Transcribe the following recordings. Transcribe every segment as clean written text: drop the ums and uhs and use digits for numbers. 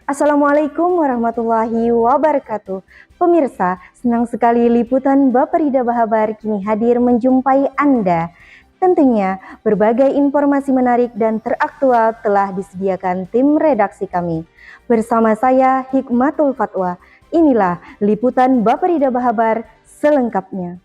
Assalamualaikum warahmatullahi wabarakatuh. Pemirsa, senang sekali liputan Baperida Bahabar kini hadir menjumpai Anda. Tentunya berbagai informasi menarik dan teraktual telah disediakan tim redaksi kami. Bersama saya Hikmatul Fatwa, inilah liputan Baperida Bahabar selengkapnya.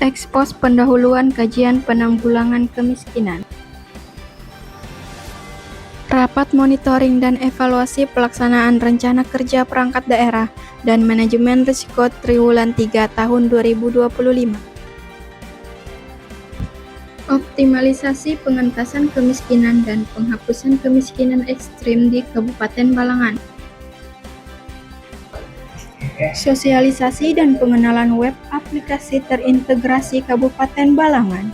Ekspos pendahuluan kajian penanggulangan kemiskinan. Rapat monitoring dan evaluasi pelaksanaan rencana kerja perangkat daerah dan manajemen risiko triwulan 3 tahun 2025. Optimalisasi pengentasan kemiskinan dan penghapusan kemiskinan ekstrim di Kabupaten Balangan. Sosialisasi dan pengenalan web aplikasi terintegrasi Kabupaten Balangan.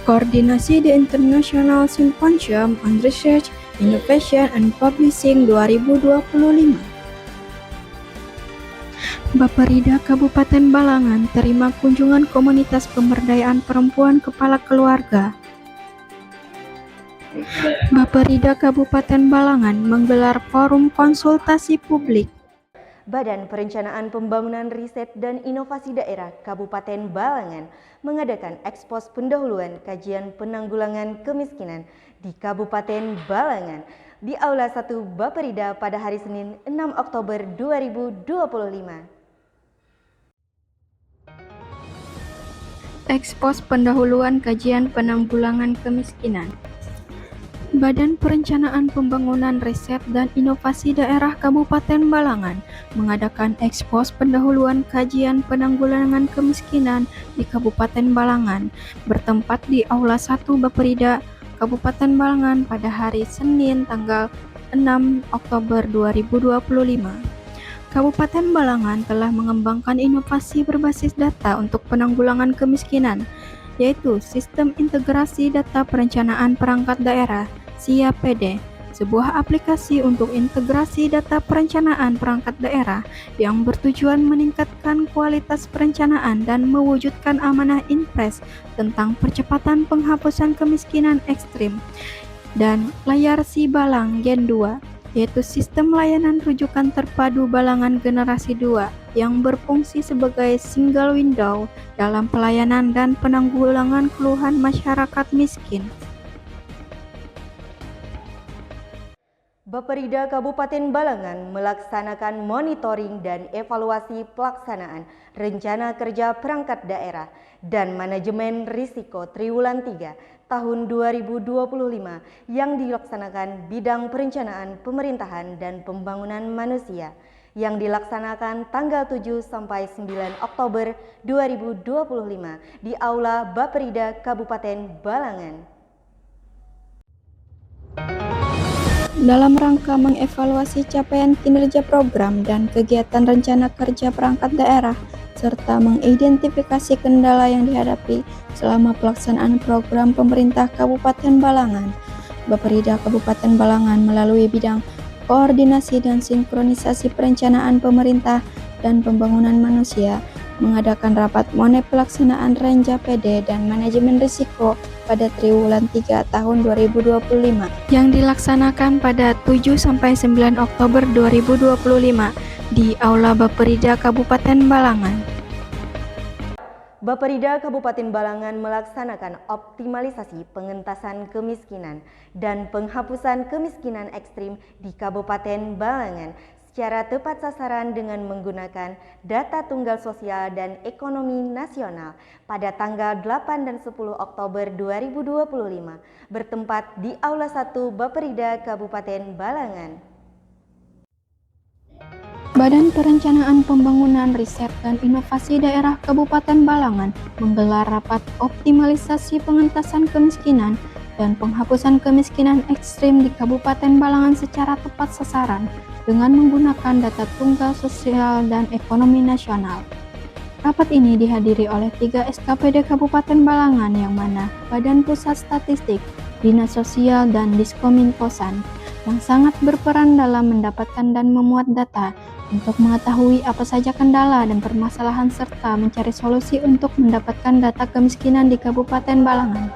Koordinasi The International Symposium on Research, Innovation and Publishing 2025. Baperida Kabupaten Balangan terima kunjungan komunitas pemberdayaan perempuan kepala keluarga. Baperida Kabupaten Balangan menggelar forum konsultasi publik. Badan Perencanaan Pembangunan Riset dan Inovasi Daerah Kabupaten Balangan mengadakan ekspos pendahuluan kajian penanggulangan kemiskinan di Kabupaten Balangan di Aula 1 Baperida pada hari Senin 6 Oktober 2025. Ekspos pendahuluan kajian penanggulangan kemiskinan. Badan Perencanaan Pembangunan Riset dan Inovasi Daerah Kabupaten Balangan mengadakan ekspos pendahuluan kajian penanggulangan kemiskinan di Kabupaten Balangan bertempat di Aula 1 Baperida Kabupaten Balangan pada hari Senin tanggal 6 Oktober 2025. Kabupaten Balangan telah mengembangkan inovasi berbasis data untuk penanggulangan kemiskinan, yaitu Sistem Integrasi Data Perencanaan Perangkat Daerah (SIAPD), sebuah aplikasi untuk integrasi data perencanaan perangkat daerah yang bertujuan meningkatkan kualitas perencanaan dan mewujudkan amanah Inpres tentang percepatan penghapusan kemiskinan ekstrim, dan Layar Si Balang Gen 2, yaitu sistem layanan rujukan terpadu Balangan generasi 2 yang berfungsi sebagai single window dalam pelayanan dan penanggulangan keluhan masyarakat miskin. Baperida Kabupaten Balangan melaksanakan monitoring dan evaluasi pelaksanaan rencana kerja perangkat daerah dan manajemen risiko triwulan 3 tahun 2025 yang dilaksanakan bidang perencanaan pemerintahan dan pembangunan manusia yang dilaksanakan tanggal 7 sampai 9 Oktober 2025 di Aula Baperida Kabupaten Balangan. Dalam rangka mengevaluasi capaian kinerja program dan kegiatan rencana kerja perangkat daerah, serta mengidentifikasi kendala yang dihadapi selama pelaksanaan program pemerintah Kabupaten Balangan, Baperida Kabupaten Balangan melalui bidang koordinasi dan sinkronisasi perencanaan pemerintah dan pembangunan manusia mengadakan rapat mone pelaksanaan Renja PD dan manajemen risiko pada triwulan 3 tahun 2025 yang dilaksanakan pada 7-9 Oktober 2025 di Aula Baperida Kabupaten Balangan. Baperida Kabupaten Balangan melaksanakan optimalisasi pengentasan kemiskinan dan penghapusan kemiskinan ekstrim di Kabupaten Balangan secara tepat sasaran dengan menggunakan data tunggal sosial dan ekonomi nasional pada tanggal 8 dan 10 Oktober 2025 bertempat di Aula 1 Baperida Kabupaten Balangan. Badan Perencanaan Pembangunan Riset dan Inovasi Daerah Kabupaten Balangan menggelar rapat optimalisasi pengentasan kemiskinan dan penghapusan kemiskinan ekstrim di Kabupaten Balangan secara tepat sasaran dengan menggunakan data tunggal sosial dan ekonomi nasional. Rapat ini dihadiri oleh 3 SKPD Kabupaten Balangan yang mana Badan Pusat Statistik, Dinas Sosial, dan Diskominfosan, yang sangat berperan dalam mendapatkan dan memuat data untuk mengetahui apa saja kendala dan permasalahan serta mencari solusi untuk mendapatkan data kemiskinan di Kabupaten Balangan.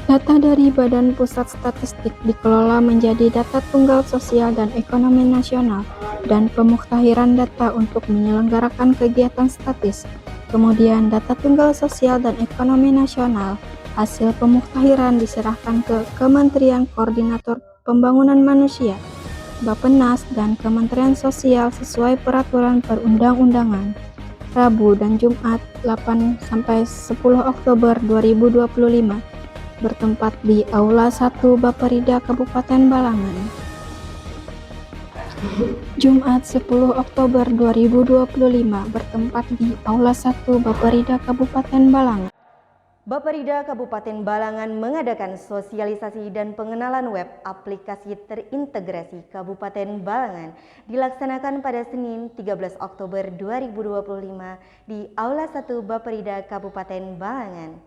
Data dari Badan Pusat Statistik dikelola menjadi data tunggal sosial dan ekonomi nasional dan pemuktahiran data untuk menyelenggarakan kegiatan statis. Kemudian data tunggal sosial dan ekonomi nasional hasil pemuktahiran diserahkan ke Kementerian Koordinator Pembangunan Manusia, Bappenas, dan Kementerian Sosial sesuai peraturan perundang-undangan. Rabu dan Jumat 8-10 Oktober 2025 bertempat di Aula 1 Bapperida Kabupaten Balangan. Jumat 10 Oktober 2025 bertempat di Aula 1 Bapperida Kabupaten Balangan. Bapperida Kabupaten Balangan mengadakan sosialisasi dan pengenalan web aplikasi terintegrasi Kabupaten Balangan dilaksanakan pada Senin 13 Oktober 2025 di Aula 1 Bapperida Kabupaten Balangan.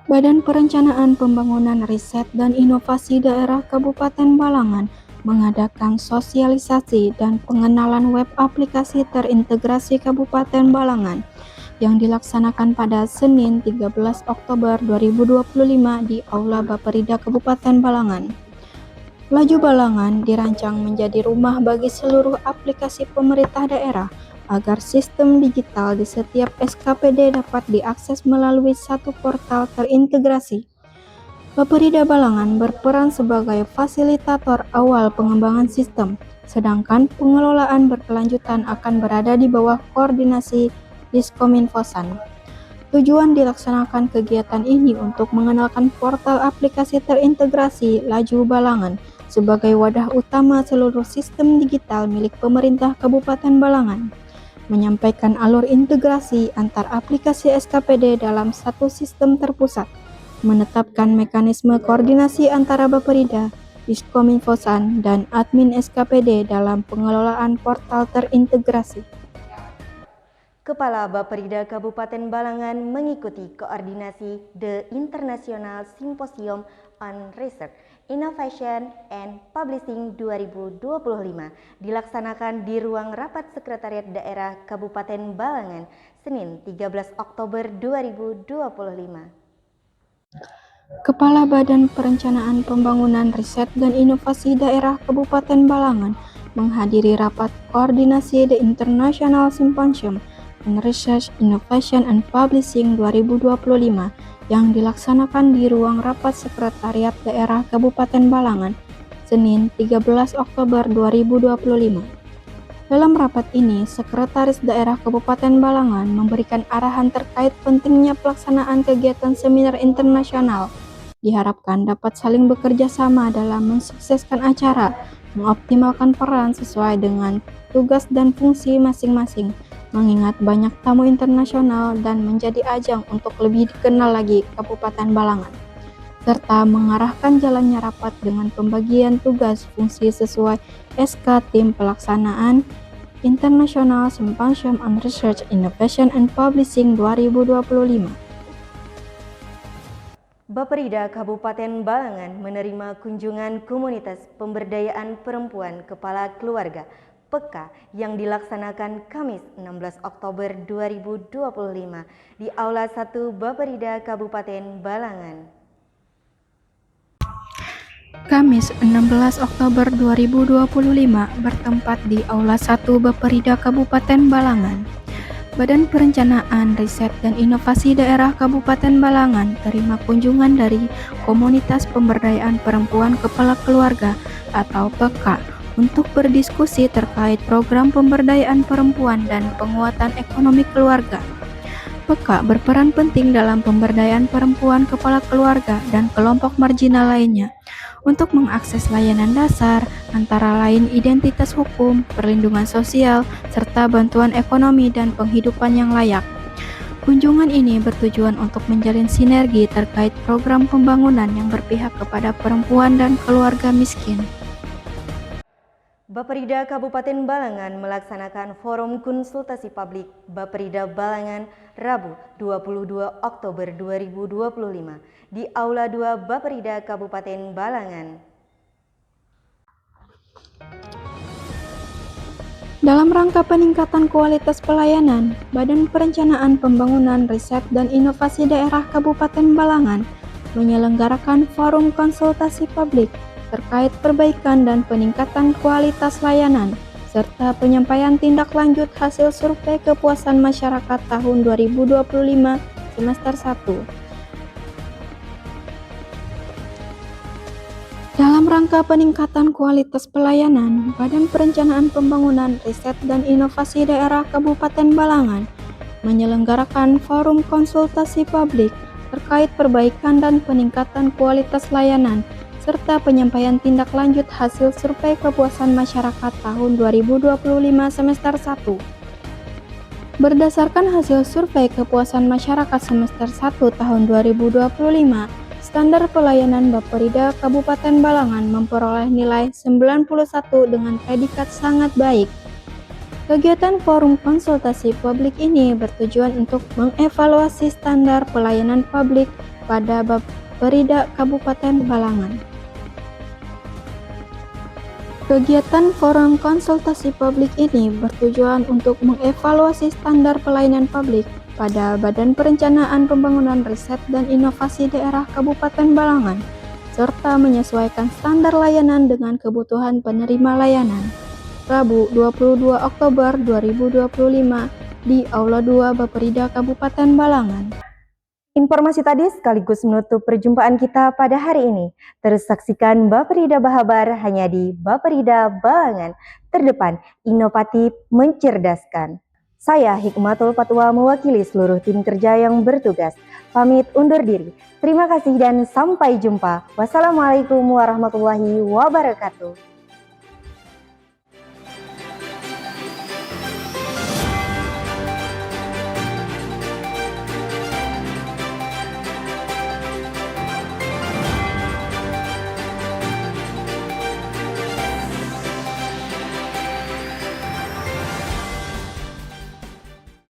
Badan Perencanaan Pembangunan Riset dan Inovasi Daerah Kabupaten Balangan mengadakan sosialisasi dan pengenalan web aplikasi terintegrasi Kabupaten Balangan yang dilaksanakan pada Senin 13 Oktober 2025 di Aula Bapperida Kabupaten Balangan. Laju Balangan dirancang menjadi rumah bagi seluruh aplikasi pemerintah daerah agar sistem digital di setiap SKPD dapat diakses melalui satu portal terintegrasi. Bapperida Balangan berperan sebagai fasilitator awal pengembangan sistem, sedangkan pengelolaan berkelanjutan akan berada di bawah koordinasi Diskominfosan. Tujuan dilaksanakan kegiatan ini untuk mengenalkan portal aplikasi terintegrasi Laju Balangan sebagai wadah utama seluruh sistem digital milik pemerintah Kabupaten Balangan, menyampaikan alur integrasi antar aplikasi SKPD dalam satu sistem terpusat, menetapkan mekanisme koordinasi antara Bapperida, Diskominfosan, dan admin SKPD dalam pengelolaan portal terintegrasi. Kepala Bapperida Kabupaten Balangan mengikuti koordinasi The International Symposium on Research, Innovation and Publishing 2025 dilaksanakan di ruang rapat Sekretariat Daerah Kabupaten Balangan, Senin 13 Oktober 2025. Kepala Badan Perencanaan Pembangunan Riset dan Inovasi Daerah Kabupaten Balangan menghadiri rapat koordinasi The International Symposium on Research, Innovation and Publishing 2025 yang dilaksanakan di ruang rapat Sekretariat Daerah Kabupaten Balangan, Senin 13 Oktober 2025. Dalam rapat ini, Sekretaris Daerah Kabupaten Balangan memberikan arahan terkait pentingnya pelaksanaan kegiatan seminar internasional. Diharapkan dapat saling bekerja sama dalam mensukseskan acara, mengoptimalkan peran sesuai dengan tugas dan fungsi masing-masing, mengingat banyak tamu internasional dan menjadi ajang untuk lebih dikenal lagi Kabupaten Balangan, serta mengarahkan jalannya rapat dengan pembagian tugas fungsi sesuai SK Tim Pelaksanaan International Symposium on Research, Innovation and Publishing 2025. Bapperida Kabupaten Balangan menerima kunjungan Komunitas Pemberdayaan Perempuan Kepala Keluarga PEKA yang dilaksanakan Kamis 16 Oktober 2025 di Aula 1 Bapperida Kabupaten Balangan. Kamis 16 Oktober 2025 bertempat di Aula 1 Bapperida Kabupaten Balangan. Badan Perencanaan, Riset, dan Inovasi Daerah Kabupaten Balangan terima kunjungan dari Komunitas Pemberdayaan Perempuan Kepala Keluarga atau PEKA untuk berdiskusi terkait program pemberdayaan perempuan dan penguatan ekonomi keluarga. PEKA berperan penting dalam pemberdayaan perempuan kepala keluarga dan kelompok marginal lainnya untuk mengakses layanan dasar, antara lain identitas hukum, perlindungan sosial, serta bantuan ekonomi dan penghidupan yang layak. Kunjungan ini bertujuan untuk menjalin sinergi terkait program pembangunan yang berpihak kepada perempuan dan keluarga miskin. Bapperida Kabupaten Balangan melaksanakan forum konsultasi publik Bapperida Balangan Rabu 22 Oktober 2025 di Aula 2 Baperida Kabupaten Balangan. Dalam rangka peningkatan kualitas pelayanan, Badan Perencanaan Pembangunan Riset dan Inovasi Daerah Kabupaten Balangan menyelenggarakan forum konsultasi publik terkait perbaikan dan peningkatan kualitas layanan, serta penyampaian tindak lanjut hasil survei kepuasan masyarakat tahun 2025 semester 1. Dalam rangka peningkatan kualitas pelayanan, Badan Perencanaan Pembangunan Riset dan Inovasi Daerah Kabupaten Balangan menyelenggarakan forum konsultasi publik terkait perbaikan dan peningkatan kualitas layanan, serta penyampaian tindak lanjut hasil survei kepuasan masyarakat tahun 2025 semester 1. Berdasarkan hasil survei kepuasan masyarakat semester 1 tahun 2025, standar pelayanan Baperida Kabupaten Balangan memperoleh nilai 91 dengan predikat sangat baik. Kegiatan forum konsultasi publik ini bertujuan untuk mengevaluasi standar pelayanan publik pada Baperida Kabupaten Balangan. Kegiatan forum konsultasi publik ini bertujuan untuk mengevaluasi standar pelayanan publik pada Badan Perencanaan Pembangunan Riset dan Inovasi Daerah Kabupaten Balangan, serta menyesuaikan standar layanan dengan kebutuhan penerima layanan. Rabu 22 Oktober 2025 di Aula 2 Baperida Kabupaten Balangan. Informasi tadi sekaligus menutup perjumpaan kita pada hari ini. Terus saksikan Baperida Bahabar hanya di Baperida Balangan, terdepan, inovatif, mencerdaskan. Saya Hikmatul Fatwa mewakili seluruh tim kerja yang bertugas. Pamit undur diri. Terima kasih dan sampai jumpa. Wassalamualaikum warahmatullahi wabarakatuh.